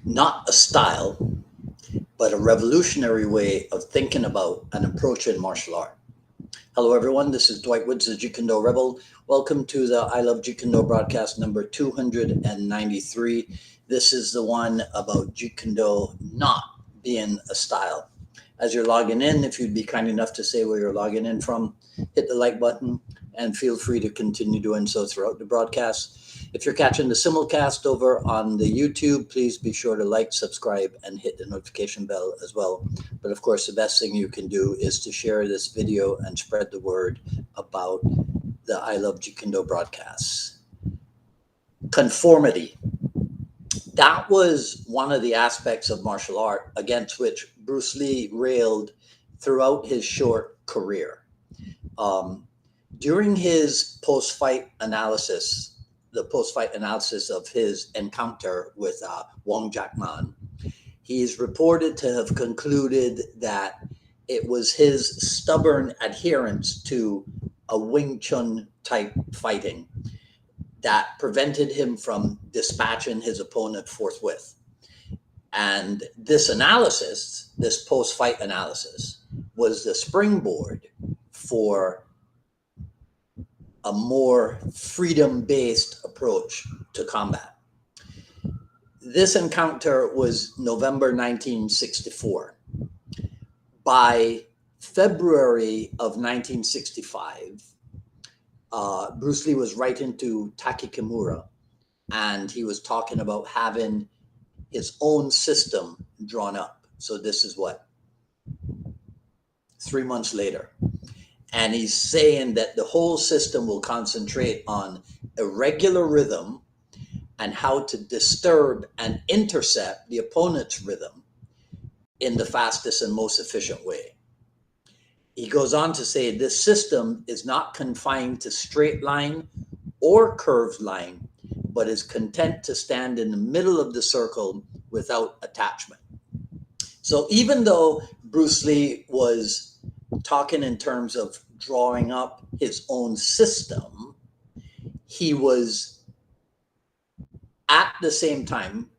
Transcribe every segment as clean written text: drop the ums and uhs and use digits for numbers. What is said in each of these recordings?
not a style, but a revolutionary way of thinking about and approaching martial art. Hello, everyone. This is Dwight Woods, the Jeet Kune Rebel. Welcome to the I Love Jeet Kune broadcast number 293. This is the one about Jeet Kune not being a style. As you're logging in, if you'd be kind enough to say where you're logging in from, hit the like button and feel free to continue doing so throughout the broadcast. If you're catching the simulcast over on the YouTube, please be sure to like, subscribe, and hit the notification bell as well. But of course, the best thing you can do is to share this video and spread the word about the I Love Jeet Kune broadcasts. Conformity. That was one of the aspects of martial art against which Bruce Lee railed throughout his short career. During his post-fight analysis, the post-fight analysis of his encounter with Wong Jack Man, he is reported to have concluded that it was his stubborn adherence to a Wing Chun type fighting that prevented him from dispatching his opponent forthwith. And this analysis, this post-fight analysis, was the springboard for a more freedom-based approach to combat. This encounter was November 1964. By February of 1965, Bruce Lee was writing to Taki Kimura, and he was talking about having his own system drawn up. So this is what, 3 months later. And he's saying that the whole system will concentrate on irregular rhythm and how to disturb and intercept the opponent's rhythm in the fastest and most efficient way. He goes on to say this system is not confined to straight line or curved line, but is content to stand in the middle of the circle without attachment. So even though Bruce Lee was talking in terms of drawing up his own system, he was at the same time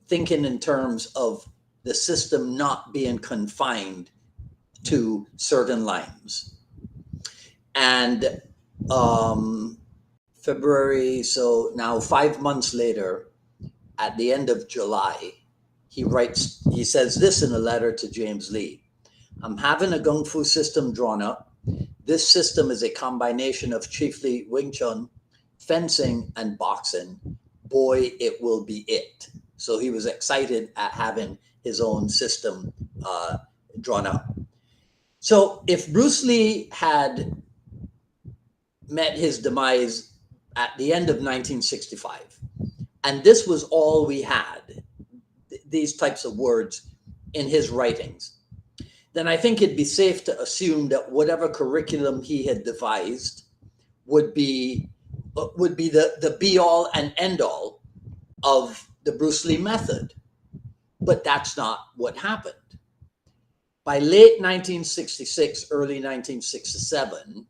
thinking in terms of the system not being confined to certain lines. And February, so now 5 months later, at the end of July, he says this in a letter to James Lee. I'm having a Kung Fu system drawn up. This system is a combination of chiefly Wing Chun, fencing, and boxing. Boy, it will be it. So he was excited at having his own system drawn up. So if Bruce Lee had met his demise at the end of 1965, and this was all we had, these types of words in his writings, then I think it'd be safe to assume that whatever curriculum he had devised would be the be-all and end-all of the Bruce Lee method. But that's not what happened. By late 1966, early 1967,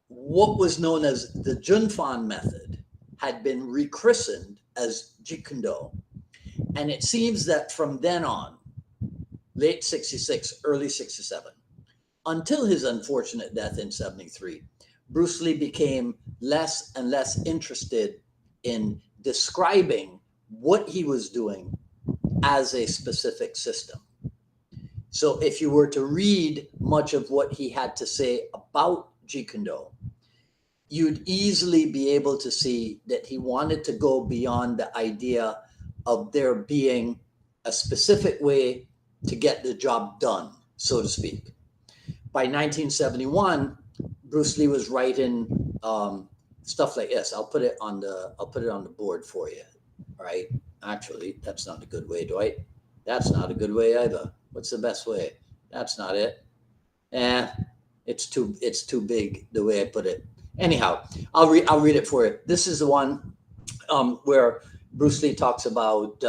what was known as the Junfan method had been rechristened as Jeet Kune. And it seems that from then on, late 66, early 67, until his unfortunate death in 73, Bruce Lee became less and less interested in describing what he was doing as a specific system. So if you were to read much of what he had to say about Jeet Kune, you'd easily be able to see that he wanted to go beyond the idea of there being a specific way to get the job done, so to speak. By 1971, Bruce Lee was writing stuff like this. I'll put it on the board for you. All right. Actually, that's not a good way, Dwight. That's not a good way either. What's the best way? That's not it. It's too big the way I put it. Anyhow, I'll read it for you. This is the one where Bruce Lee talks about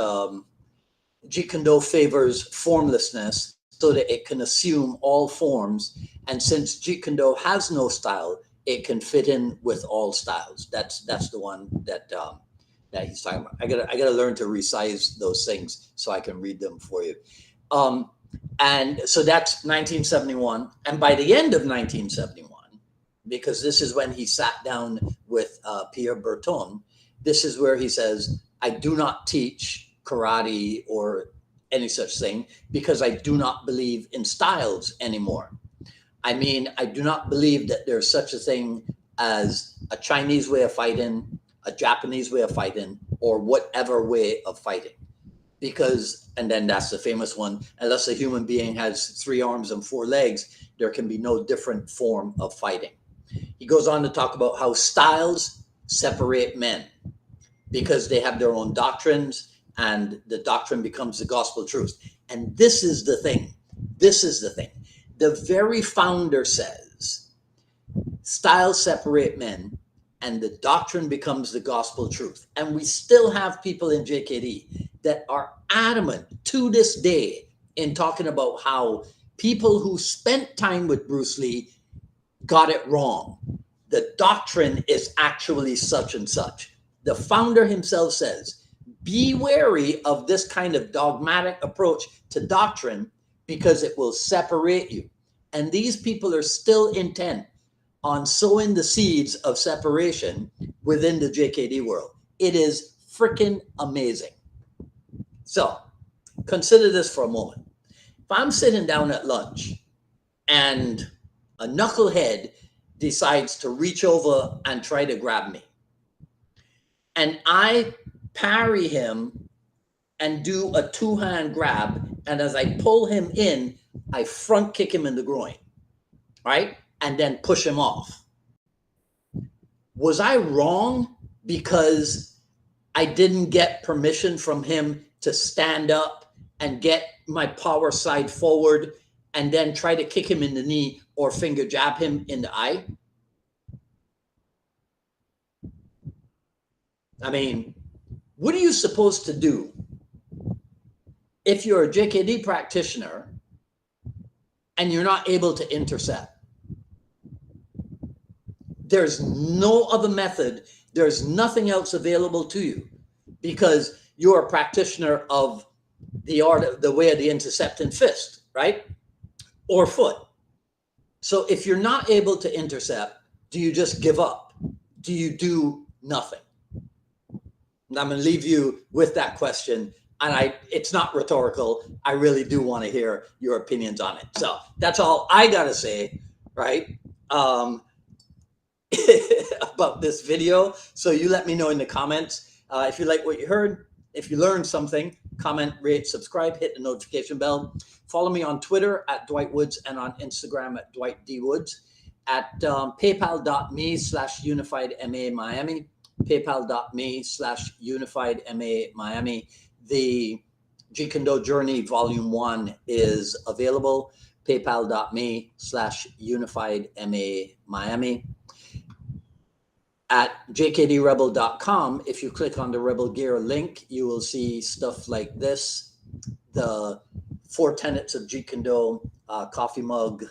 Jeet Kune favors formlessness so that it can assume all forms. And since Jeet Kune has no style, it can fit in with all styles. That's the one that that he's talking about. I gotta learn to resize those things so I can read them for you. Um, and so that's 1971. And by the end of 1971, because this is when he sat down with Pierre Berton, this is where he says, I do not teach karate or any such thing because I do not believe in styles anymore. I mean, I do not believe that there's such a thing as a Chinese way of fighting, a Japanese way of fighting, or whatever way of fighting. Because, and then that's the famous one, unless a human being has 3 arms and 4 legs, there can be no different form of fighting. He goes on to talk about how styles separate men because they have their own doctrines and the doctrine becomes the gospel truth. And this is the thing. This is the thing. The very founder says styles separate men and the doctrine becomes the gospel truth. And we still have people in JKD that are adamant to this day in talking about how people who spent time with Bruce Lee got it wrong. The doctrine is actually such and such. The founder himself says, be wary of this kind of dogmatic approach to doctrine because it will separate you. And these people are still intent on sowing the seeds of separation within the JKD world. It is freaking amazing. So consider this for a moment. If I'm sitting down at lunch and a knucklehead decides to reach over and try to grab me, and I parry him and do a 2-hand grab, and as I pull him in, I front kick him in the groin, right? And then push him off. Was I wrong because I didn't get permission from him to stand up and get my power side forward and then try to kick him in the knee or finger jab him in the eye? I mean, what are you supposed to do if you're a JKD practitioner and you're not able to intercept? There's no other method. There's nothing else available to you because you're a practitioner of the art of the way of the intercepting fist, right? Or foot. So if you're not able to intercept, do you just give up? Do you do nothing? And I'm going to leave you with that question. And it's not rhetorical. I really do want to hear your opinions on it. So that's all I got to say, right? About this video. So you let me know in the comments if you like what you heard, if you learned something. Comment, rate, subscribe, hit the notification bell. Follow me on Twitter at Dwight Woods and on Instagram at Dwight D Woods, at paypal.me/UnifiedMA Miami, paypal.me/UnifiedMA Miami. The Jeet Kune Journey Volume 1 is available, paypal.me/UnifiedMA Miami. At jkdrebel.com, if you click on the Rebel Gear link, you will see stuff like this, the 4 tenets of Jeet Kune, coffee mug,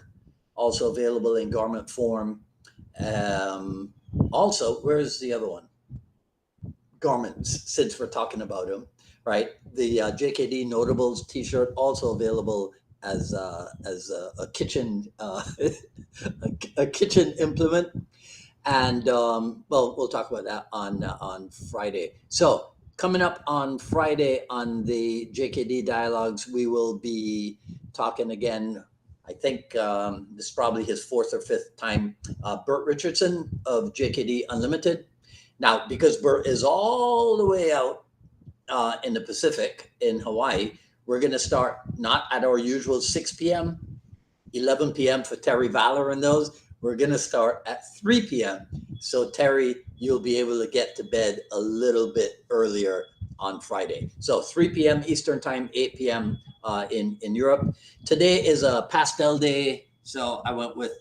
also available in garment form. Also, where's the other one? Garments, since we're talking about them, right? The JKD Notables t-shirt, also available as a kitchen a kitchen implement. And well, we'll talk about that on Friday. So coming up on Friday on the JKD Dialogues, we will be talking again. I think this is probably his 4th or 5th time. Bert Richardson of JKD Unlimited. Now, because Bert is all the way out in the Pacific in Hawaii, we're going to start not at our usual 6 p.m., 11 p.m. for Terry Valor and those. We're going to start at 3 p.m. So, Terry, you'll be able to get to bed a little bit earlier on Friday. So, 3 p.m. Eastern Time, 8 p.m. In Europe. Today is a pastel day, so I went with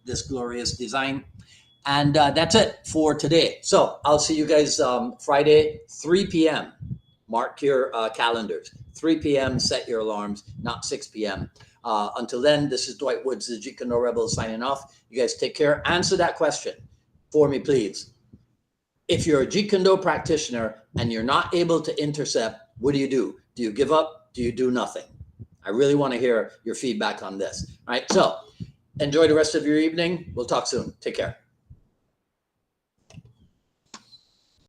this glorious design. And that's it for today. So, I'll see you guys Friday, 3 p.m. Mark your calendars. 3 p.m., set your alarms, not 6 p.m. Until then, this is Dwight Woods, the Jeet Kune Rebel, signing off. You guys take care. Answer that question for me, please. If you're a Jeet Kune Do practitioner and you're not able to intercept, what do? Do you give up? Do you do nothing? I really want to hear your feedback on this. All right. So enjoy the rest of your evening. We'll talk soon. Take care.